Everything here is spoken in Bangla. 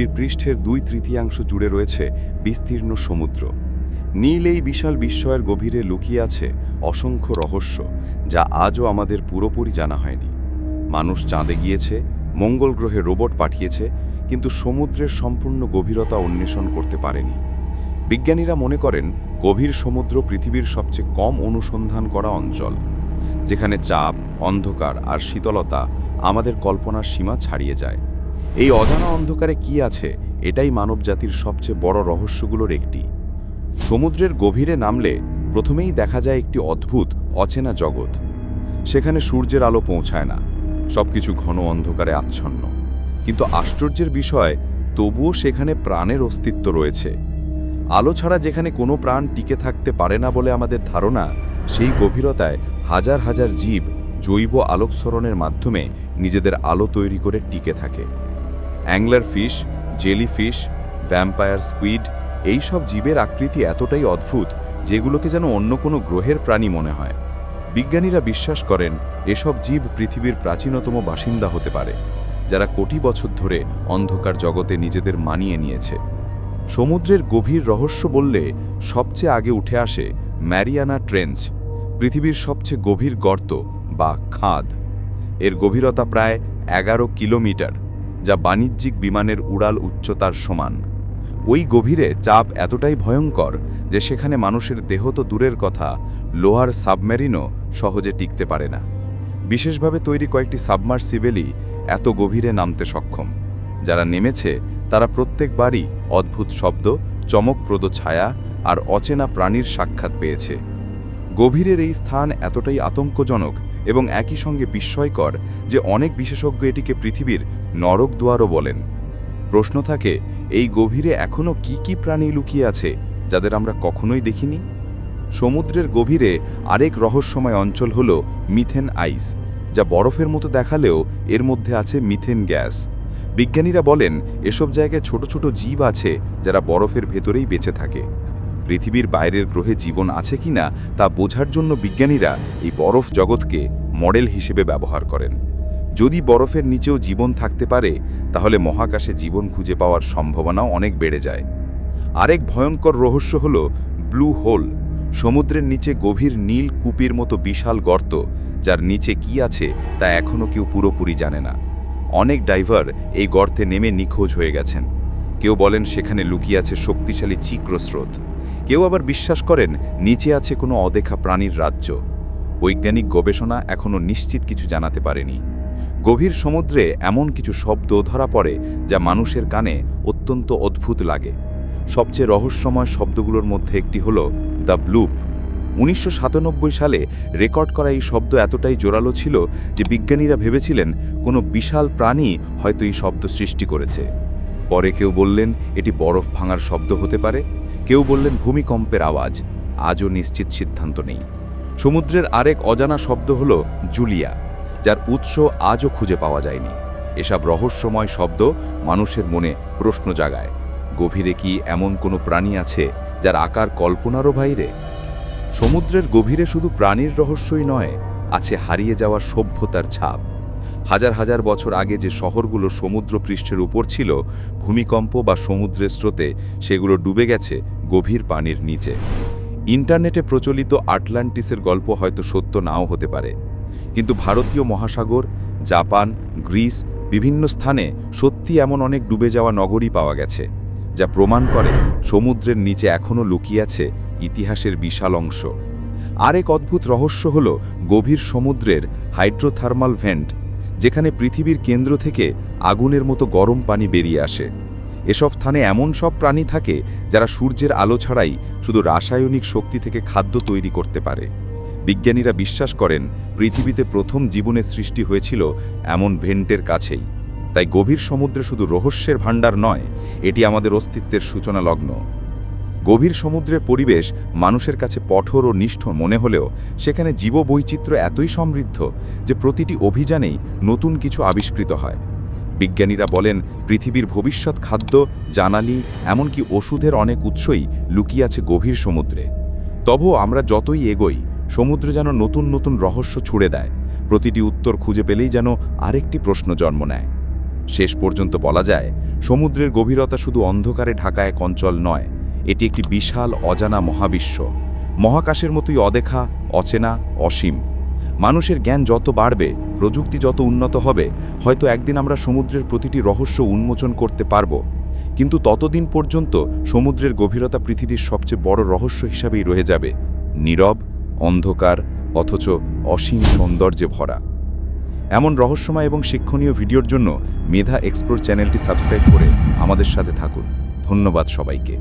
পৃথিবীর পৃষ্ঠের 2/3 জুড়ে রয়েছে বিস্তীর্ণ সমুদ্র। নীল এই বিশাল বিস্ময়ের গভীরে লুকিয়ে আছে অসংখ্য রহস্য, যা আজও আমাদের পুরোপুরি জানা হয়নি। মানুষ চাঁদে গিয়েছে, মঙ্গল গ্রহে রোবট পাঠিয়েছে, কিন্তু সমুদ্রের সম্পূর্ণ গভীরতা অন্বেষণ করতে পারেনি। বিজ্ঞানীরা মনে করেন গভীর সমুদ্র পৃথিবীর সবচেয়ে কম অনুসন্ধান করা অঞ্চল, যেখানে চাপ, অন্ধকার আর শীতলতা আমাদের কল্পনার সীমা ছাড়িয়ে যায়। এই অজানা অন্ধকারে কি আছে, এটাই মানবজাতির সবচেয়ে বড় রহস্যগুলোর একটি। সমুদ্রের গভীরে নামলে প্রথমেই দেখা যায় একটি অদ্ভুত অচেনা জগৎ। সেখানে সূর্যের আলো পৌঁছায় না, সবকিছু ঘন অন্ধকারে আচ্ছন্ন। কিন্তু আশ্চর্যের বিষয়, তবুও সেখানে প্রাণের অস্তিত্ব রয়েছে। আলো ছাড়া যেখানে কোনো প্রাণ টিকে থাকতে পারে না বলে আমাদের ধারণা, সেই গভীরতায় হাজার হাজার জীব জৈব আলোকসরণের মাধ্যমে নিজেদের আলো তৈরি করে টিকে থাকে। Angler fish, jellyfish, vampire squid, এই সব জীবের আকৃতি এতটাই অদ্ভুত যেগুলোকে যেন অন্য কোনো গ্রহের প্রাণী মনে হয়। বিজ্ঞানীরা বিশ্বাস করেন এসব জীব পৃথিবীর প্রাচীনতম বাসিন্দা হতে পারে, যারা কোটি বছর ধরে অন্ধকার জগতে নিজেদের মানিয়ে নিয়েছে। সমুদ্রের গভীর রহস্য বললে সবচেয়ে আগে উঠে আসে ম্যারিয়ানা ট্রেঞ্চ, পৃথিবীর সবচেয়ে গভীর গর্ত বা খাদ। এর গভীরতা প্রায় 11 কিলোমিটার, যা বাণিজ্যিক বিমানের উড়াল উচ্চতার সমান। ওই গভীরে চাপ এতটাই ভয়ঙ্কর যে সেখানে মানুষের দেহ তো দূরের কথা, লোহার সাবমেরিনও সহজে টিকতে পারে না। বিশেষভাবে তৈরি কয়েকটি সাবমার্সিবেলই এত গভীরে নামতে সক্ষম। যারা নেমেছে তারা প্রত্যেকবারই অদ্ভুত শব্দ, চমকপ্রদ ছায়া আর অচেনা প্রাণীর সাক্ষাৎ পেয়েছে। গভীরের এই স্থান এতটাই আতঙ্কজনক এবং একই সঙ্গে বিস্ময়কর যে অনেক বিশেষজ্ঞ এটিকে পৃথিবীর নরক দুয়ারও বলেন। প্রশ্ন থাকে, এই গভীরে এখনও কি কি প্রাণী লুকিয়ে আছে যাদের আমরা কখনোই দেখিনি? সমুদ্রের গভীরে আরেক রহস্যময় অঞ্চল হল মিথেন আইস, যা বরফের মতো দেখালেও এর মধ্যে আছে মিথেন গ্যাস। বিজ্ঞানীরা বলেন এসব জায়গায় ছোট ছোট জীব আছে যারা বরফের ভেতরেই বেঁচে থাকে। পৃথিবীর বাইরের গ্রহে জীবন আছে কিনা তা বোঝার জন্য বিজ্ঞানীরা এই বরফ জগৎকে মডেল হিসেবে ব্যবহার করেন। যদি বরফের নিচেও জীবন থাকতে পারে, তাহলে মহাকাশে জীবন খুঁজে পাওয়ার সম্ভাবনাও অনেক বেড়ে যায়। আরেক ভয়ঙ্কর রহস্য হল ব্লু হোল, সমুদ্রের নিচে গভীর নীল কূপের মতো বিশাল গর্ত, যার নিচে কি আছে তা এখনও কেউ পুরোপুরি জানে না। অনেক ডাইভার এই গর্তে নেমে নিখোঁজ হয়ে গেছেন। কেউ বলেন সেখানে লুকিয়ে আছে শক্তিশালী চিক্রস্রোত, কেউ আবার বিশ্বাস করেন নিচে আছে কোনো অদেখা প্রাণীর রাজ্য। বৈজ্ঞানিক গবেষণা এখনও নিশ্চিত কিছু জানাতে পারেনি। গভীর সমুদ্রে এমন কিছু শব্দ ধরা পড়ে যা মানুষের কানে অত্যন্ত অদ্ভুত লাগে। সবচেয়ে রহস্যময় শব্দগুলোর মধ্যে একটি হল দ্য ব্লুপ। 1997 সালে রেকর্ড করা এই শব্দ এতটাই জোরালো ছিল যে বিজ্ঞানীরা ভেবেছিলেন কোনো বিশাল প্রাণী হয়তো এই শব্দ সৃষ্টি করেছে। পরে কেউ বললেন এটি বরফ ভাঙার শব্দ হতে পারে, কেউ বললেন ভূমিকম্পের আওয়াজ। আজও নিশ্চিত সিদ্ধান্ত নেই। সমুদ্রের আরেক অজানা শব্দ হল জুলিয়া, যার উৎস আজও খুঁজে পাওয়া যায়নি। এসব রহস্যময় শব্দ মানুষের মনে প্রশ্ন জাগায়, গভীরে কি এমন কোনো প্রাণী আছে যার আকার কল্পনারও বাইরে? সমুদ্রের গভীরে শুধু প্রাণীর রহস্যই নয়, আছে হারিয়ে যাওয়া সভ্যতার ছাপ। হাজার হাজার বছর আগে যে শহরগুলো সমুদ্র পৃষ্ঠের উপর ছিল, ভূমিকম্প বা সমুদ্রের স্রোতে সেগুলো ডুবে গেছে গভীর পানির নিচে। ইন্টারনেটে প্রচলিত আটলান্টিসের গল্প হয়তো সত্য নাও হতে পারে, কিন্তু ভারতীয় মহাসাগর, জাপান, গ্রিস, বিভিন্ন স্থানে সত্যি এমন অনেক ডুবে যাওয়া নগরী পাওয়া গেছে, যা প্রমাণ করে সমুদ্রের নিচে এখনও লুকিয়ে আছে ইতিহাসের বিশাল অংশ। আরেক অদ্ভুত রহস্য হল গভীর সমুদ্রের হাইড্রোথার্মাল ভেন্ট, যেখানে পৃথিবীর কেন্দ্র থেকে আগুনের মতো গরম পানি বেরিয়ে আসে। এসব স্থানে এমন সব প্রাণী থাকে যারা সূর্যের আলো ছাড়াই শুধু রাসায়নিক শক্তি থেকে খাদ্য তৈরি করতে পারে। বিজ্ঞানীরা বিশ্বাস করেন পৃথিবীতে প্রথম জীবনের সৃষ্টি হয়েছিল এমন ভেন্টের কাছেই। তাই গভীর সমুদ্রে শুধু রহস্যের ভাণ্ডার নয়, এটি আমাদের অস্তিত্বের সূচনা লগ্ন। গভীর সমুদ্রের পরিবেশ মানুষের কাছে কঠোর ও নিষ্ঠুর মনে হলেও সেখানে জীববৈচিত্র্য এতই সমৃদ্ধ যে প্রতিটি অভিযানেই নতুন কিছু আবিষ্কৃত হয়। বিজ্ঞানীরা বলেন পৃথিবীর ভবিষ্যৎ খাদ্য, জানালি, এমনকি ওষুধের অনেক উৎসই লুকিয়ে আছে গভীর সমুদ্রে। তবুও আমরা যতই এগোই, সমুদ্র যেন নতুন নতুন রহস্য ছুড়ে দেয়। প্রতিটি উত্তর খুঁজে পেলেই যেন আরেকটি প্রশ্ন জন্ম নেয়। শেষ পর্যন্ত বলা যায়, সমুদ্রের গভীরতা শুধু অন্ধকারে ঢাকা এক অঞ্চল নয়, এটি একটি বিশাল অজানা মহাবিশ্ব, মহাকাশের মতোই অদেখা, অচেনা, অসীম। মানুষের জ্ঞান যত বাড়বে, প্রযুক্তি যত উন্নত হবে, হয়তো একদিন আমরা সমুদ্রের প্রতিটি রহস্য উন্মোচন করতে পারব। কিন্তু ততদিন পর্যন্ত সমুদ্রের গভীরতা পৃথিবীর সবচেয়ে বড় রহস্য হিসাবেই রয়ে যাবে, নীরব, অন্ধকার, অথচ অসীম সৌন্দর্যে ভরা। এমন রহস্যময় এবং শিক্ষণীয় ভিডিওর জন্য মেধা এক্সপ্লোর চ্যানেলটি সাবস্ক্রাইব করে আমাদের সাথে থাকুন। ধন্যবাদ সবাইকে।